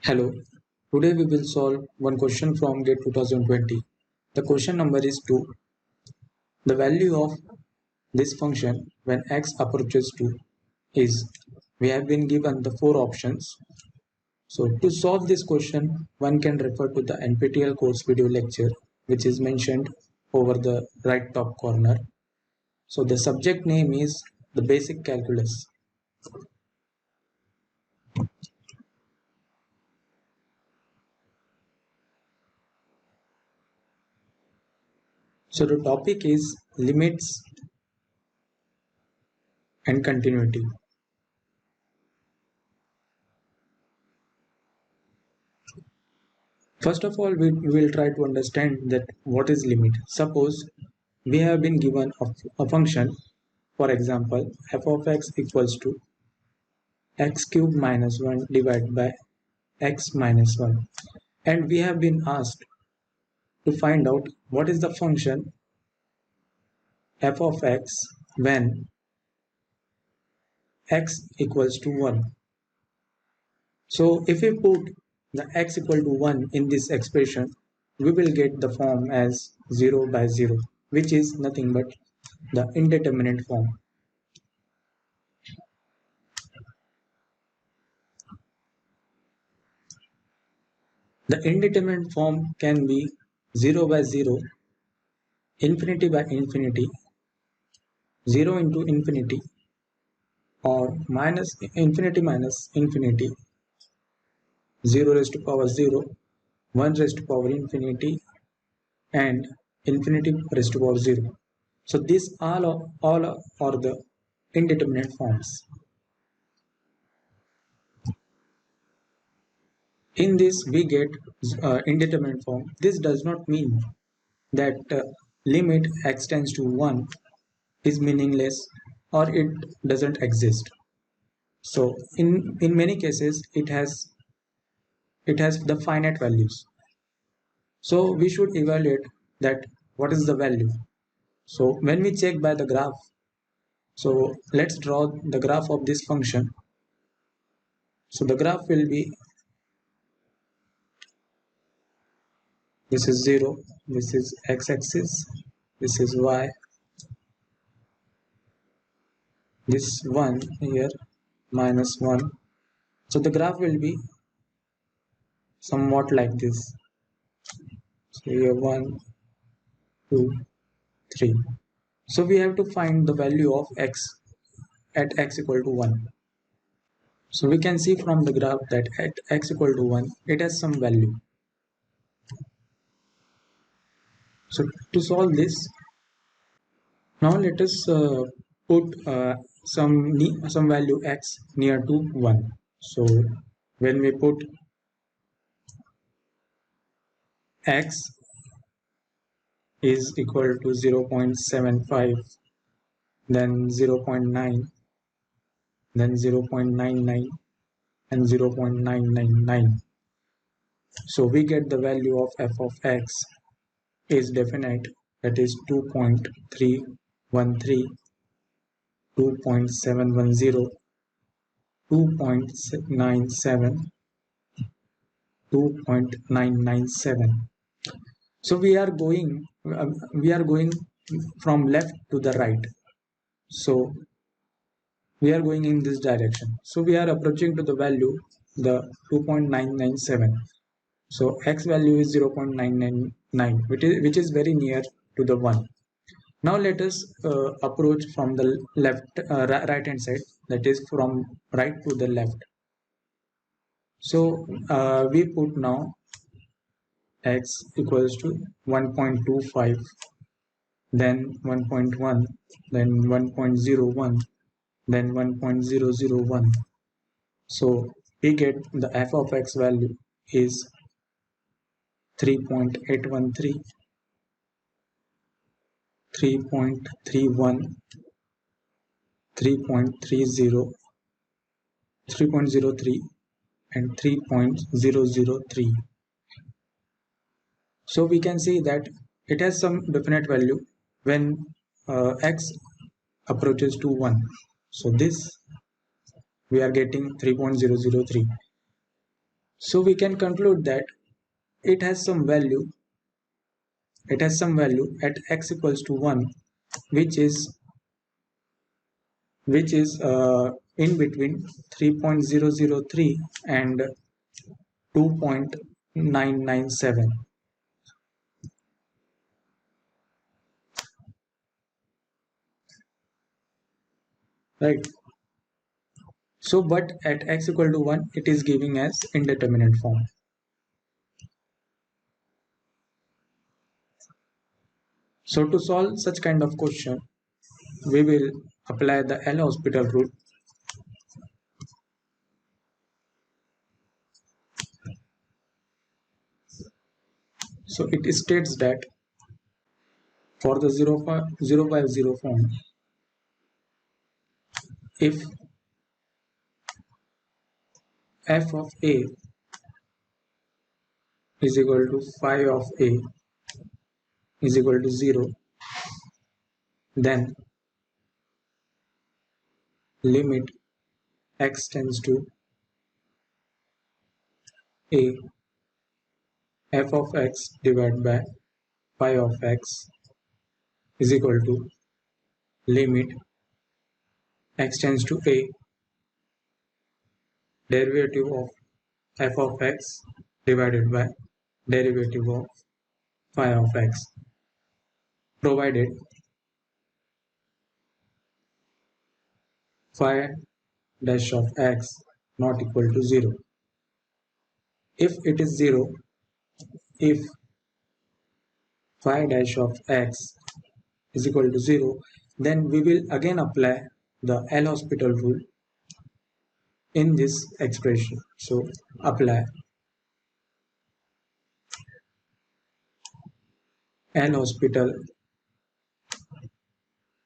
Hello, today we will solve one question from GATE 2020. The question number is 2. The value of this function when x approaches 2 is, we have been given the 4 options. So to solve this question, one can refer to the NPTEL course video lecture which is mentioned over the right top corner. So the subject name is the basic calculus. So the topic is limits and continuity. First of all, we will try to understand that what is limit. Suppose we have been given a function, for example, f of x equals to x cubed minus 1 divided by x minus 1. And we have been asked to find out what is the function f of x when x equals to 1. So if we put the x equal to 1 in this expression, we will get the form as 0 by 0, which is nothing but the indeterminate form. The indeterminate form can be 0 by 0, infinity by infinity, 0 into infinity, or minus infinity minus infinity, 0 raised to power 0, 1 raised to power infinity, and infinity raised to power 0. So these all are the indeterminate forms. In this we get indeterminate form. This does not mean that limit x tends to 1 is meaningless or it doesn't exist. So in many cases it has the finite values. So we should evaluate that what is the value. So when we check by the graph, so let's draw the graph of this function. So the graph will be, this is 0, this is x-axis, this is y, this 1 here, minus 1. So the graph will be somewhat like this. So here 1, 2, 3. So we have to find the value of x at x equal to 1. So we can see from the graph that at x equal to 1, it has some value. So to solve this, now let us put some value x near to 1. So when we put x is equal to 0.75, then 0.9, then 0.99, and 0.999. So we get the value of f of x is definite, that is 2.313, 2.710, 2.97, 2.997. So we are going from left to the right. So we are going in this direction. So we are approaching to the value, the 2.997. So x value is 0.999, which is very near to the 1. Now let us approach from the right hand side, that is from right to the left. So we put now x equals to 1.25, then 1.1, then 1.01, then 1.001. So we get the f of x value is 3.813, 3.31, 3.30, 3.03, and 3.003. So we can see that it has some definite value when x approaches to 1. So this we are getting 3.003. So we can conclude that it has some value. It has some value at x equals to 1, which is in between 3.003 and 2.997, right? So but at x equal to 1 it is giving as indeterminate form. So to solve such kind of question, we will apply the L'Hospital rule. So it states that for the 050 form, if f of a is equal to phi of a is equal to 0, then limit x tends to a, f of x divided by phi of x is equal to limit x tends to a derivative of f of x divided by derivative of phi of x, provided phi dash of x not equal to 0. If it is 0, if phi dash of x is equal to 0, then we will again apply the L'Hospital rule in this expression. So apply L'Hospital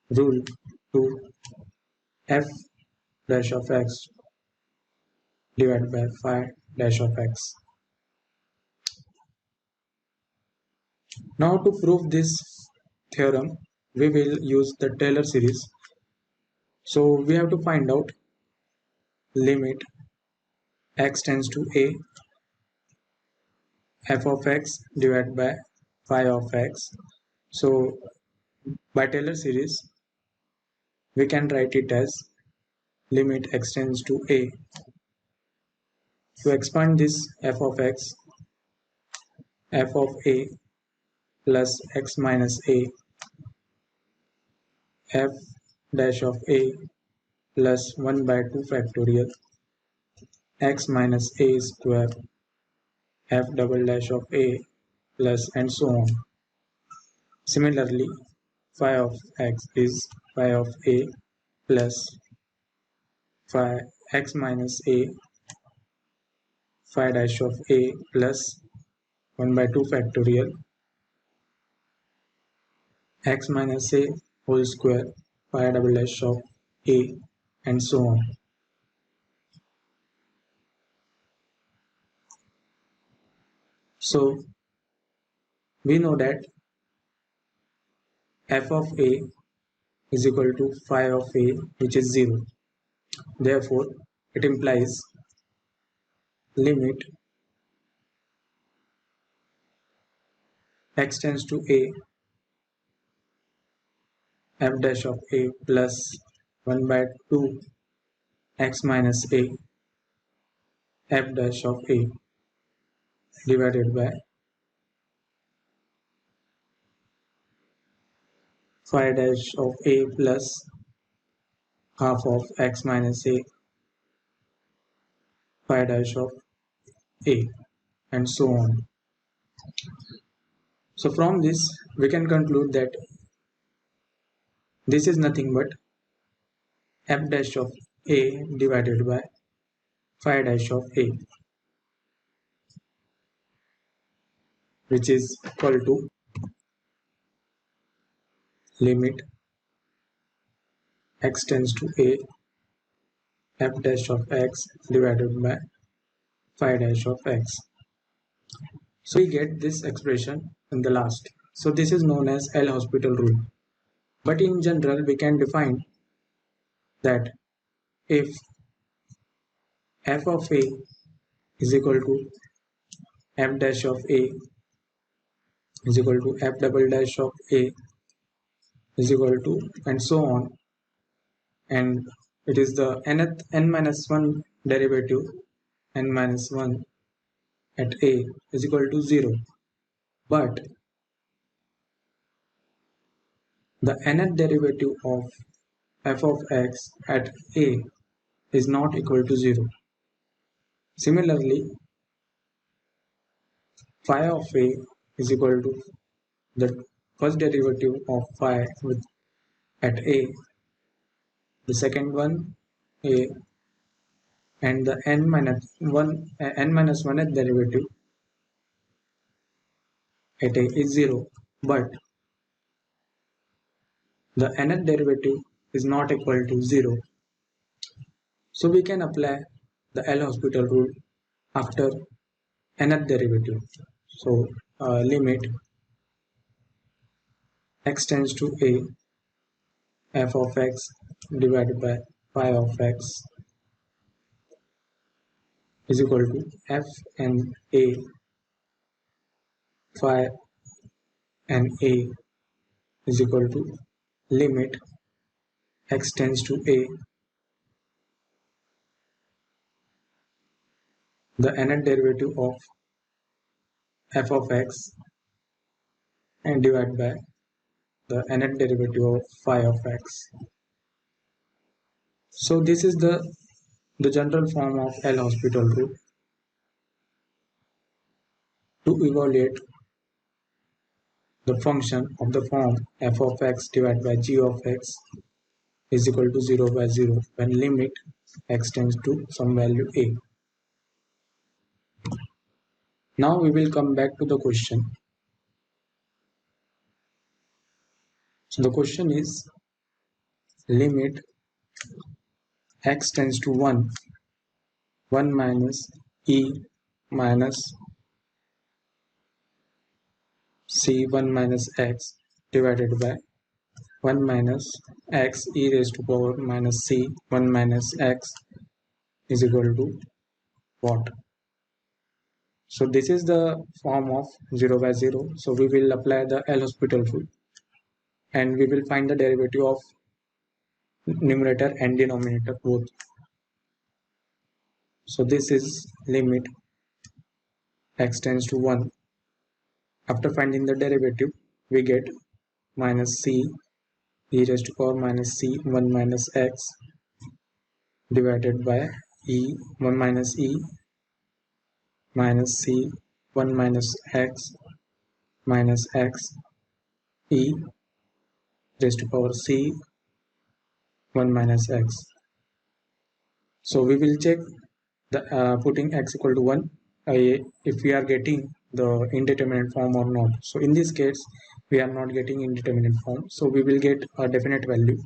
rule to f dash of x divided by phi dash of x. Now to prove this theorem, we will use the Taylor series. So we have to find out limit x tends to a f of x divided by phi of x. So by Taylor series, we can write it as limit x tends to a. To expand this f of x, f of a plus x minus a, f dash of a plus 1 by 2 factorial, x minus a square, f double dash of a plus and so on. Similarly, phi of x is phi of a plus phi x minus a, phi dash of a plus 1 by 2 factorial, x minus a whole square, phi double dash of a, and so on. So we know that f of a is equal to phi of a, which is 0. Therefore, it implies limit x tends to a, f dash of a plus 1 by 2 x minus a, f dash of a divided by phi dash of a plus half of x minus a, phi dash of a, and so on. So from this, we can conclude that this is nothing but f dash of a divided by phi dash of a, which is equal to limit x tends to a, f dash of x divided by phi dash of x. So we get this expression in the last. So this is known as L'Hospital rule. But in general, we can define that if f of a is equal to f dash of a is equal to f double dash of a is equal to and so on, and it is the nth n minus 1 derivative n minus 1 at a is equal to 0, but the nth derivative of f of x at a is not equal to 0. Similarly, phi of a is equal to the first derivative of phi with at a, the second one a, and the n minus 1th derivative at a is 0, but the nth derivative is not equal to 0. So we can apply the L'Hospital rule after nth derivative. So limit x tends to a, f of x divided by phi of x is equal to f and a, phi and a is equal to limit x tends to a, the nth derivative of f of x and divided by the nth derivative of phi of x. So this is the general form of L'Hospital rule to evaluate the function of the form f of x divided by g of x is equal to 0 by 0 when limit x tends to some value a. Now we will come back to the question. So the question is limit x tends to 1, 1 minus e minus c1 minus x divided by 1 minus x e raised to power minus c 1 minus x is equal to what? So this is the form of 0 by 0. So we will apply the L'Hospital rule and we will find the derivative of numerator and denominator both. So this is limit x tends to 1. After finding the derivative, we get minus c e raised to power minus c 1 minus x divided by e 1 minus e minus c 1 minus x e raised to power c 1 minus x. So we will check the putting x equal to 1 if we are getting the indeterminate form or not. So in this case we are not getting indeterminate form, so we will get a definite value.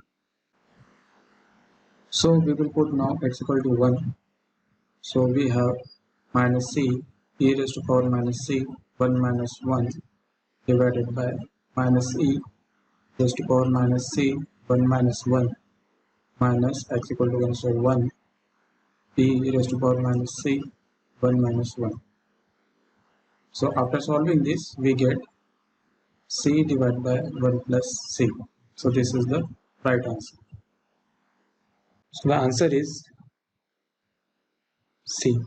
So we will put now x equal to 1. So we have minus c e raised to power minus c 1 minus 1 divided by minus e raised to power minus c 1 minus 1 minus x equal to 1. So 1 e raised to power minus c 1 minus 1. So after solving this we get c divided by 1 plus c. So this is the right answer. So the answer is C.